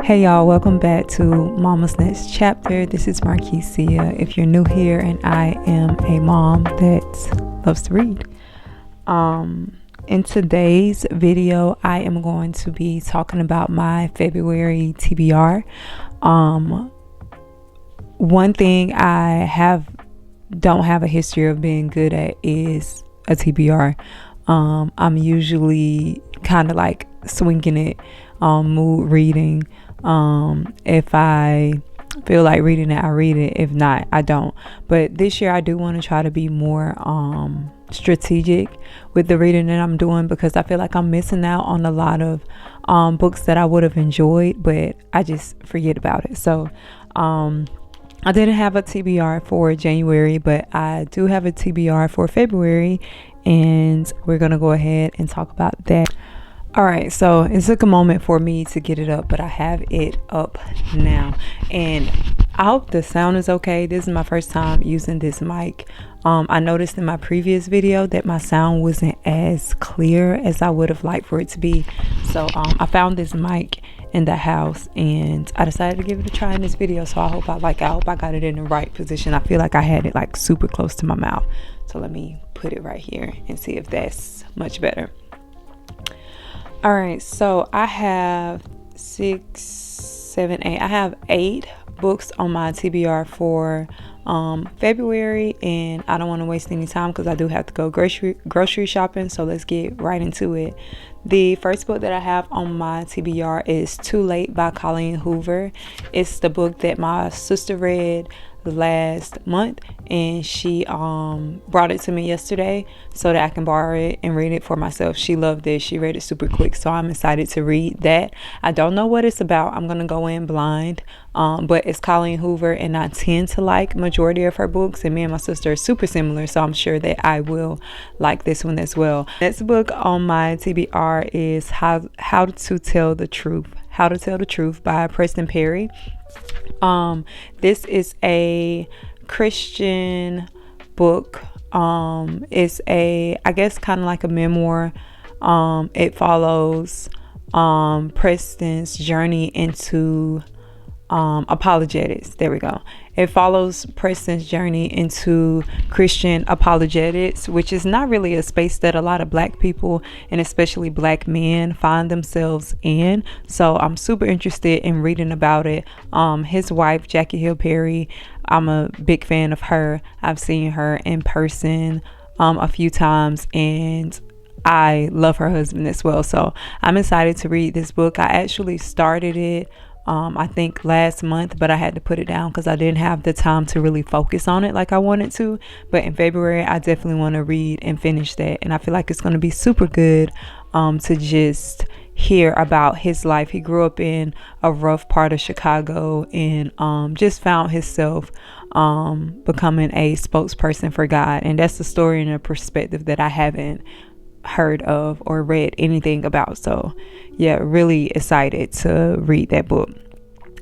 Hey y'all, welcome back to Mama's Next Chapter. This is Marquisia. If you're new here, and I am a mom that loves to read. In today's video, I am going to be talking about my February TBR. One thing I don't have a history of being good at is a TBR. I'm usually kind of like swinging it, mood reading. If I feel like reading it, I read it. If not, I don't. But this year I do want to try to be more strategic with the reading that I'm doing, because I feel like I'm missing out on a lot of books that I would have enjoyed, but I just forget about it. So I didn't have a TBR for January, but I do have a TBR for February, and we're gonna go ahead and talk about that. All right, so it took a moment for me to get it up, but I have it up now, and I hope the sound is okay. This is my first time using this mic. I noticed in my previous video that my sound wasn't as clear as I would have liked for it to be. So I found this mic in the house, and I decided to give it a try in this video. So I hope I got it in the right position. I feel like I had it like super close to my mouth. So let me put it right here and see if that's much better. All right, so I have 6, 7, 8. I have 8 books on my TBR for February, and I don't want to waste any time because I do have to go grocery shopping. So let's get right into it. The first book that I have on my TBR is Too Late by Colleen Hoover. It's the book that my sister read last month, and she brought it to me yesterday so that I can borrow it and read it for myself. She loved it. She read it super quick, so I'm excited to read that. I don't know what it's about. I'm gonna go in blind, but it's Colleen Hoover, and I tend to like majority of her books, and me and my sister are super similar, so I'm sure that I will like this one as well. Next book on my TBR is How to Tell the Truth by Preston Perry. This is a Christian book. It's I guess kind of like a memoir. It follows Preston's journey into apologetics. There we go. It follows Preston's journey into Christian apologetics, which is not really a space that a lot of Black people, and especially Black men, find themselves in. So I'm super interested in reading about it. His wife, Jackie Hill Perry, I'm a big fan of her. I've seen her in person a few times, and I love her husband as well. So I'm excited to read this book. I actually started it I think last month, but I had to put it down because I didn't have the time to really focus on it like I wanted to. But in February, I definitely want to read and finish that, and I feel like it's going to be super good to just hear about his life. He grew up in a rough part of Chicago, and just found himself becoming a spokesperson for God, and that's the story and a perspective that I haven't heard of or read anything about. So yeah, really excited to read that book.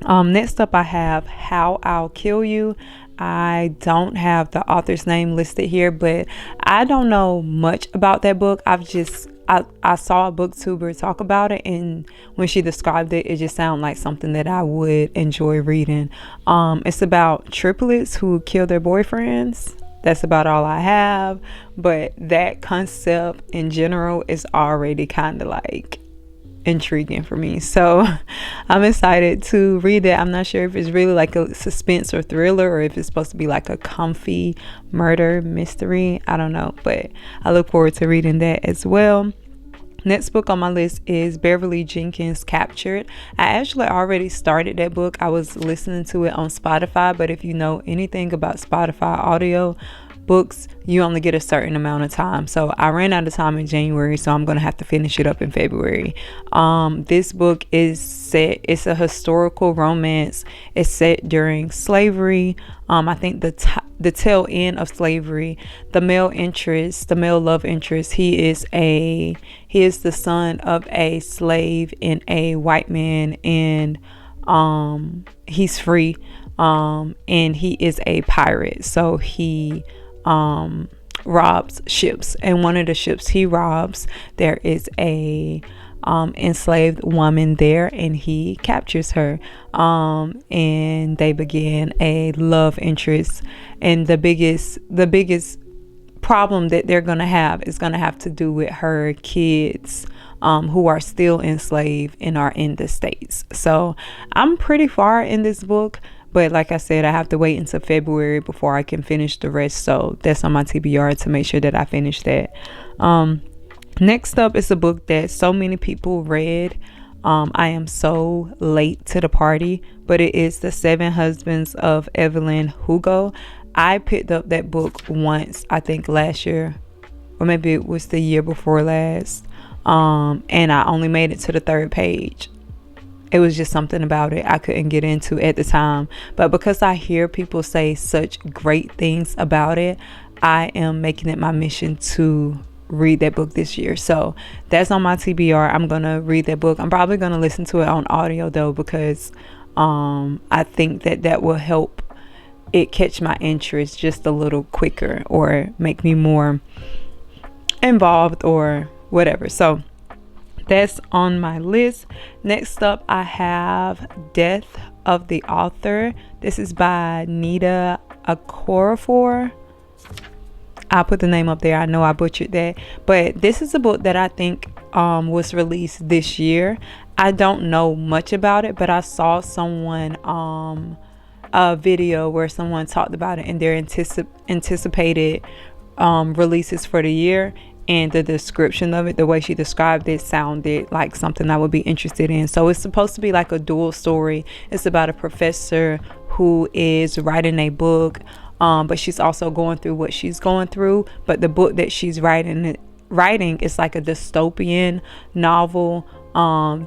Next up, I have How I'll Kill You. I don't have the author's name listed here, but I don't know much about that book. I saw a booktuber talk about it, and when she described it, it just sounded like something that I would enjoy reading. It's about triplets who kill their boyfriends. That's about all I have, but that concept in general is already kind of like intriguing for me. So I'm excited to read it. I'm not sure if it's really like a suspense or thriller, or if it's supposed to be like a comfy murder mystery. I don't know, but I look forward to reading that as well. Next book on my list is Beverly Jenkins' Captured. I actually already started that book. I was listening to it on Spotify, but if you know anything about Spotify audio books, you only get a certain amount of time. So I ran out of time in January, so I'm going to have to finish it up in February. This book it's a historical romance. It's set during slavery. I think the tail end of slavery. The male love interest, he is the son of a slave and a white man, and he's free, and he is a pirate. So he robs ships, and one of the ships he robs, there is a enslaved woman there, and he captures her, and they begin a love interest. And the biggest problem that they're gonna have is gonna have to do with her kids, who are still enslaved and are in the States. So I'm pretty far in this book, but like I said, I have to wait until February before I can finish the rest. So that's on my TBR to make sure that I finish that. Next up is a book that so many people read. I am so late to the party, but it is The 7 Husbands of Evelyn Hugo. I picked up that book once, I think last year, or maybe it was the year before last. And I only made it to the 3rd page. It was just something about it I couldn't get into at the time. But because I hear people say such great things about it, I am making it my mission to read that book this year. So that's on my TBR. I'm going to read that book. I'm probably going to listen to it on audio though, because I think that will help it catch my interest just a little quicker, or make me more involved or whatever. So that's on my list. Next up, I have Death of the Author. This is by Nita Okorafor. I'll put the name up there. I know I butchered that, but this is a book that I think was released this year. I don't know much about it, but I saw someone a video where someone talked about it and their anticipated releases for the year, and the description of it, the way she described it, sounded like something I would be interested in. So it's supposed to be like a dual story. It's about a professor who is writing a book, but she's also going through what she's going through. But the book that she's writing is like a dystopian novel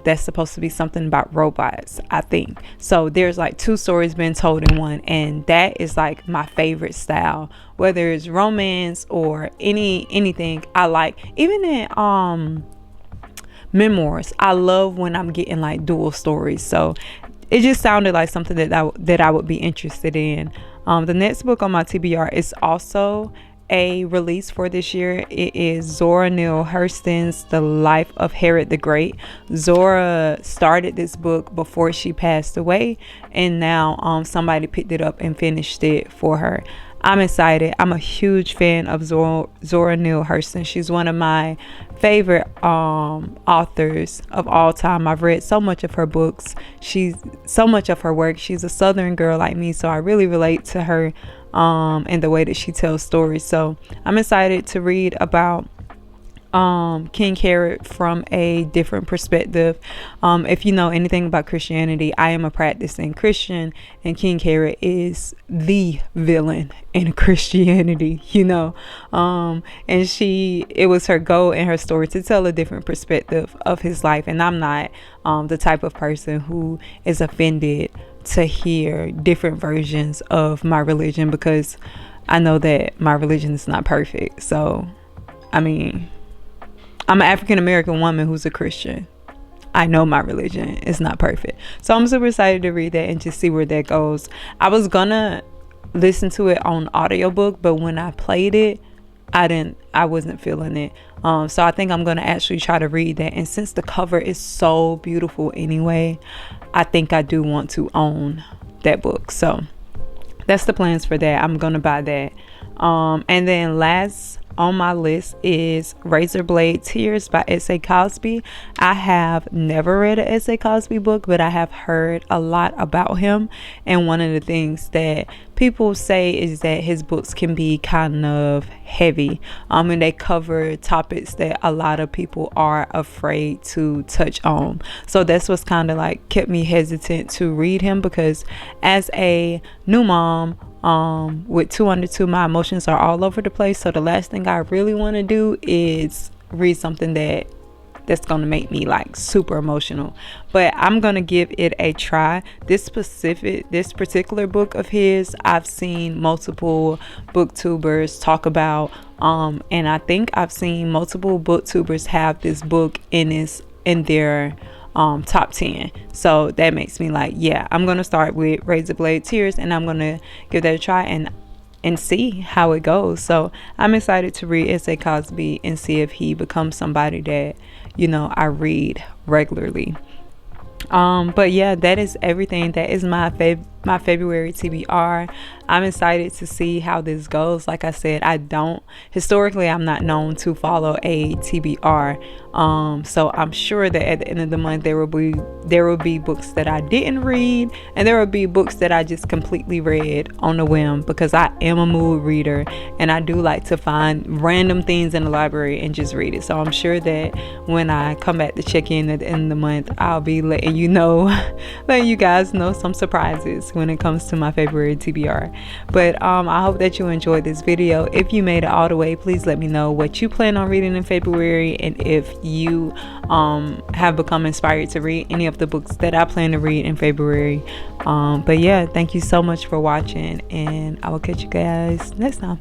that's supposed to be something about robots, I think. So there's like 2 stories being told in one, and that is like my favorite style, whether it's romance or anything. I like, even in memoirs, I love when I'm getting like dual stories. So it just sounded like something that I would be interested in. The next book on my TBR is also a release for this year. It is Zora Neale Hurston's The Life of Herod the Great. Zora started this book before she passed away, and now somebody picked it up and finished it for her. I'm excited. I'm a huge fan of Zora Neale Hurston. She's one of my favorite authors of all time. I've read so much of her books. She's so much of her work. She's a Southern girl like me, so I really relate to her and the way that she tells stories. So I'm excited to read about King Herod from a different perspective. If you know anything about Christianity, I am a practicing Christian, and King Herod is the villain in Christianity, and it was her goal in her story to tell a different perspective of his life. And I'm not the type of person who is offended to hear different versions of my religion, because I know that my religion is not perfect. So I'm an African American woman who's a Christian. I know my religion is not perfect. So I'm super excited to read that and just see where that goes. I was gonna listen to it on audiobook, but when I played it, I wasn't feeling it. So I think I'm gonna actually try to read that. And since the cover is so beautiful anyway, I think I do want to own that book. So that's the plans for that. I'm gonna buy that. And then last on my list is Razorblade Tears by S.A. Cosby. I have never read an S.A. Cosby book, but I have heard a lot about him. And one of the things that people say is that his books can be kind of heavy. And they cover topics that a lot of people are afraid to touch on. So that's what's kind of like kept me hesitant to read him, because as a new mom, with 2 under 2, my emotions are all over the place. So the last thing I really want to do is read something that's going to make me like super emotional. But I'm going to give it a try. This particular book of his, I've seen multiple booktubers talk about, and I think I've seen multiple booktubers have this book in their top 10. So that makes me like, yeah, I'm gonna start with Razorblade Tears, and I'm gonna give that a try and see how it goes. So I'm excited to read S.A. Cosby and see if he becomes somebody that I read regularly. But yeah, that is everything. That is my February TBR. I'm excited to see how this goes. Like I said, historically I'm not known to follow a TBR. So I'm sure that at the end of the month there will be books that I didn't read, and there will be books that I just completely read on a whim, because I am a mood reader and I do like to find random things in the library and just read it. So I'm sure that when I come back to check in at the end of the month, I'll be letting you guys know some surprises when it comes to my February TBR. But I hope that you enjoyed this video. If you made it all the way, please let me know what you plan on reading in February, and if you have become inspired to read any of the books that I plan to read in February. But yeah, thank you so much for watching, and I will catch you guys next time.